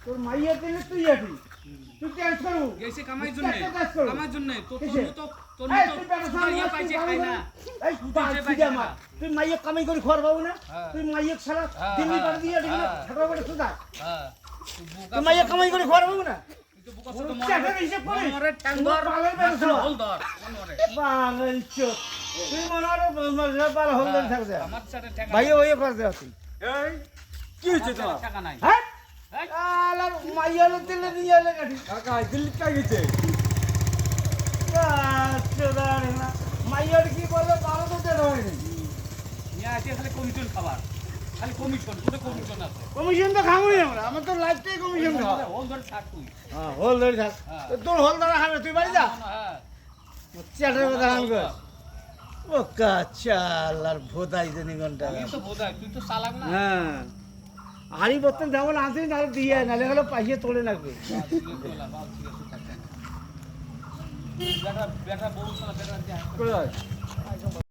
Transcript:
তোর মাইয়া দিলে তুই আছি তুই চেঞ্জ করবো গেছে কামাই জন্য তোর মাইয়া পাইছে খাই না এই তুই মাইয়া কামাই করে খোয়ার পাবো না তুই মাইয়া ছাড়া দিল্লি করে দিয়ে ঠিক না ঠাকুর করে সুদা তুই মাইয়া কামাই করে খোয়ার পাবো না ভাইয়া ওই করতে তুই কি হচ্ছে তোমার টাকা নাই মাইয়া দিল্লি দিয়ে এলে কাঠি কাকা দিল্লি কা গেছে মাইয়ার কি বললো বাবা তো দেওয়া হয়নি নিয়ে আছে খালি কমিশন খাবার খালি কমিশন কোথায় কমিশন আছে কমিশন তো খাবোই আমরা আমার তো লাইফটাই কমিশন খাওয়া হোল ধরে থাক তুই হ্যাঁ হোল ধরে থাক তোর হোল ধরা খাবে তুই বাড়ি যা হ্যাঁ চ্যাটের কথা খান কর ও কাচাল আর ভোদাই জানি ঘন্টা তুই তো বোঝাই তুই তো চালাক না হ্যাঁ হাড়ি বর্তন যেমন আসি না দিয়ে নালে হলো পাইয়ে তোলে লাগবে বেটা বউ বেটা কোথায়